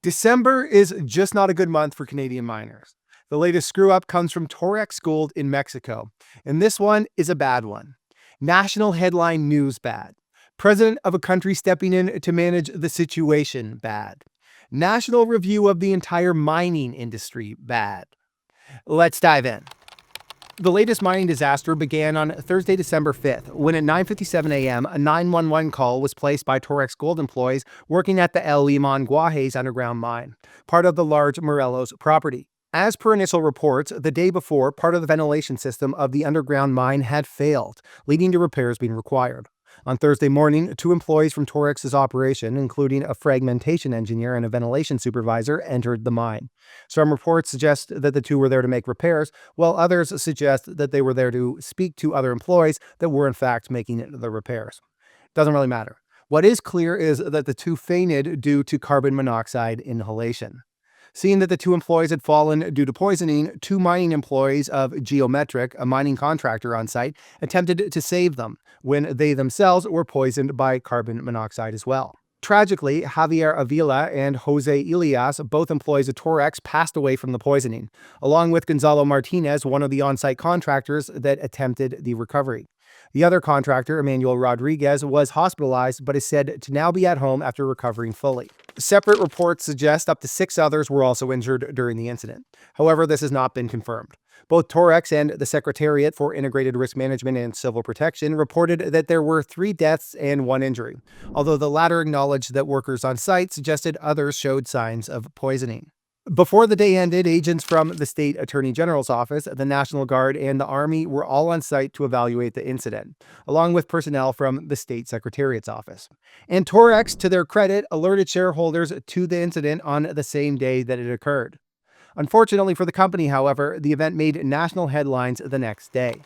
December is just not a good month for Canadian miners. The latest screw up comes from Torex Gold in Mexico, and this one is a bad one. National headline news bad. President of a country stepping in to manage the situation bad. National review of the entire mining industry bad. Let's dive in. The latest mining disaster began on Thursday, December 5th, when at 9:57 a.m., a 911 call was placed by Torex Gold employees working at the Limón Guajes underground mine, part of the large Morelos property. As per initial reports, the day before, part of the ventilation system of the underground mine had failed, leading to repairs being required. On Thursday morning, two employees from Torex's operation, including a fragmentation engineer and a ventilation supervisor, entered the mine. Some reports suggest that the two were there to make repairs, while others suggest that they were there to speak to other employees that were in fact making the repairs. Doesn't really matter. What is clear is that the two fainted due to carbon monoxide inhalation. Seeing that the two employees had fallen due to poisoning, two mining employees of Geometric, a mining contractor on site, attempted to save them when they themselves were poisoned by carbon monoxide as well. Tragically, Javier Avila and Jose Elias, both employees of Torex, passed away from the poisoning, along with Gonzalo Martinez, one of the on-site contractors that attempted the recovery. The other contractor, Emmanuel Rodriguez, was hospitalized but is said to now be at home after recovering fully. Separate reports suggest up to 6 others were also injured during the incident. However, this has not been confirmed. Both Torex and the Secretariat for Integrated Risk Management and Civil Protection reported that there were 3 deaths and 1 injury, although the latter acknowledged that workers on site suggested others showed signs of poisoning. Before the day ended, agents from the State Attorney General's office, the National Guard, and the Army were all on site to evaluate the incident, along with personnel from the State Secretariat's office. And Torex, to their credit, alerted shareholders to the incident on the same day that it occurred. Unfortunately for the company, however, the event made national headlines the next day.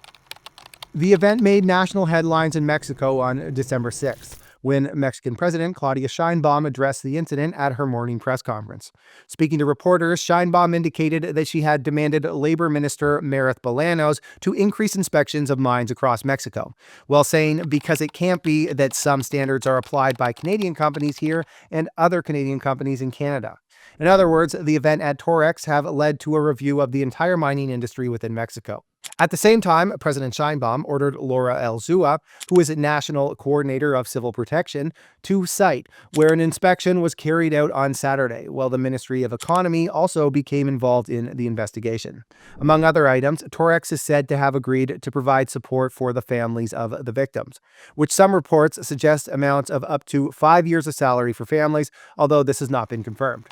The event made national headlines in Mexico on December 6th. When Mexican President Claudia Sheinbaum addressed the incident at her morning press conference. Speaking to reporters, Sheinbaum indicated that she had demanded Labor Minister Merith Bolaños to increase inspections of mines across Mexico, while saying because it can't be that some standards are applied by Canadian companies here and other Canadian companies in Canada. In other words, the event at Torex have led to a review of the entire mining industry within Mexico. At the same time, President Sheinbaum ordered Laura Elzua, who is a National Coordinator of Civil Protection, to site, where an inspection was carried out on Saturday, while the Ministry of Economy also became involved in the investigation. Among other items, Torex is said to have agreed to provide support for the families of the victims, which some reports suggest amounts of up to 5 years of salary for families, although this has not been confirmed.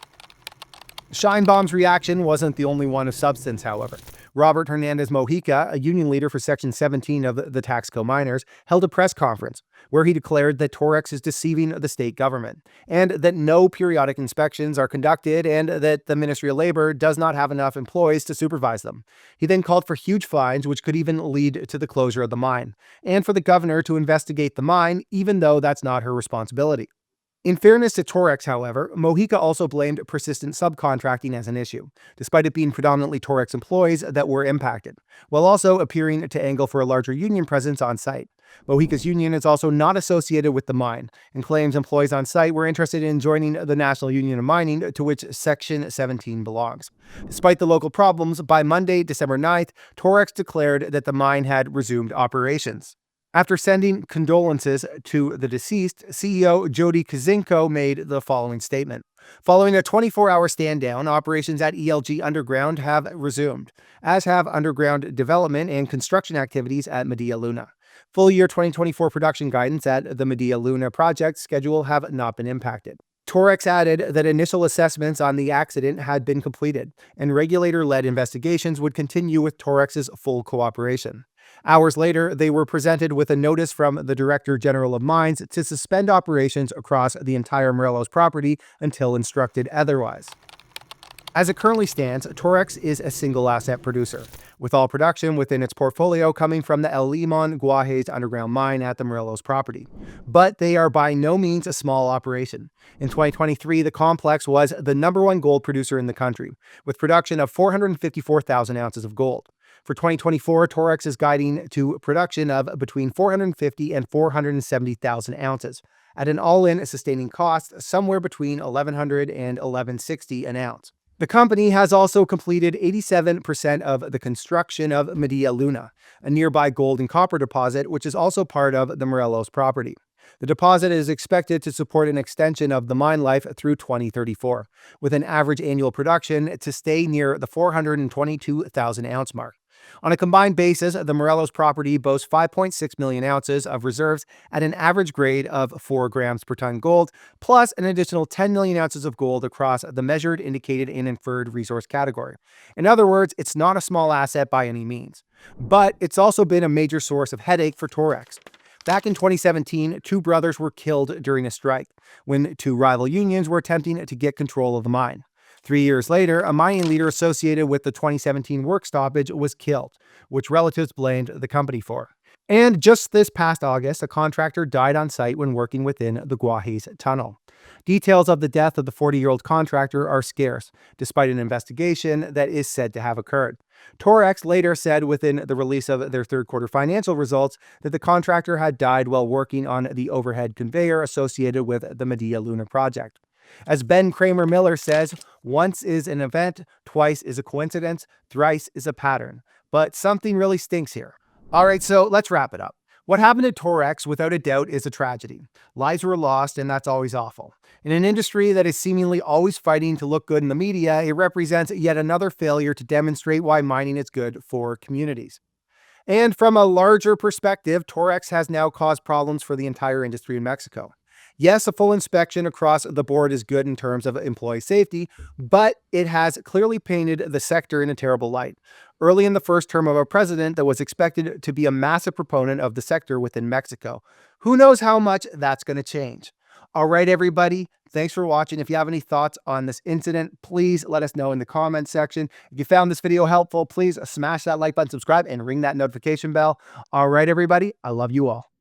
Sheinbaum's reaction wasn't the only one of substance, however. Robert Hernandez Mojica, a union leader for Section 17 of the Taxco miners, held a press conference where he declared that Torex is deceiving the state government and that no periodic inspections are conducted and that the Ministry of Labor does not have enough employees to supervise them. He then called for huge fines, which could even lead to the closure of the mine, and for the governor to investigate the mine, even though that's not her responsibility. In fairness to Torex, however, Mojica also blamed persistent subcontracting as an issue, despite it being predominantly Torex employees that were impacted, while also appearing to angle for a larger union presence on site. Mojica's union is also not associated with the mine, and claims employees on site were interested in joining the National Union of Mining, to which Section 17 belongs. Despite the local problems, by Monday, December 9th, Torex declared that the mine had resumed operations. After sending condolences to the deceased, CEO Jody Kazinko made the following statement. Following a 24-hour stand-down, operations at ELG Underground have resumed, as have underground development and construction activities at Media Luna. Full year 2024 production guidance at the Media Luna project schedule have not been impacted. Torex added that initial assessments on the accident had been completed, and regulator-led investigations would continue with Torex's full cooperation. Hours later, they were presented with a notice from the Director General of Mines to suspend operations across the entire Morelos property until instructed otherwise. As it currently stands, Torex is a single asset producer, with all production within its portfolio coming from the El Limón Guajes underground mine at the Morelos property. But they are by no means a small operation. In 2023, the complex was the #1 gold producer in the country, with production of 454,000 ounces of gold. For 2024, Torex is guiding to production of between 450 and 470,000 ounces, at an all-in sustaining cost somewhere between $1,100 and $1,160 an ounce. The company has also completed 87% of the construction of Media Luna, a nearby gold and copper deposit, which is also part of the Morelos property. The deposit is expected to support an extension of the mine life through 2034, with an average annual production to stay near the 422,000 ounce mark. On a combined basis, the Morelos property boasts 5.6 million ounces of reserves at an average grade of 4 grams per ton gold, plus an additional 10 million ounces of gold across the measured, indicated, and inferred resource category. In other words, it's not a small asset by any means. But it's also been a major source of headache for Torex. Back in 2017, two brothers were killed during a strike when two rival unions were attempting to get control of the mine. 3 years later, a mining leader associated with the 2017 work stoppage was killed, which relatives blamed the company for. And just this past August, a contractor died on site when working within the Guajes tunnel. Details of the death of the 40-year-old contractor are scarce, despite an investigation that is said to have occurred. Torx later said within the release of their third quarter financial results that the contractor had died while working on the overhead conveyor associated with the Media Luna project. As Ben Kramer Miller says, once is an event, twice is a coincidence, thrice is a pattern. But something really stinks here. All right, so let's wrap it up. What happened to Torex, without a doubt, is a tragedy. Lives were lost, and that's always awful. In an industry that is seemingly always fighting to look good in the media, it represents yet another failure to demonstrate why mining is good for communities. And from a larger perspective, Torex has now caused problems for the entire industry in Mexico. Yes, a full inspection across the board is good in terms of employee safety, but it has clearly painted the sector in a terrible light. Early in the first term of a president that was expected to be a massive proponent of the sector within Mexico. Who knows how much that's going to change? All right, everybody. Thanks for watching. If you have any thoughts on this incident, please let us know in the comments section. If you found this video helpful, please smash that like button, subscribe, and ring that notification bell. All right, everybody. I love you all.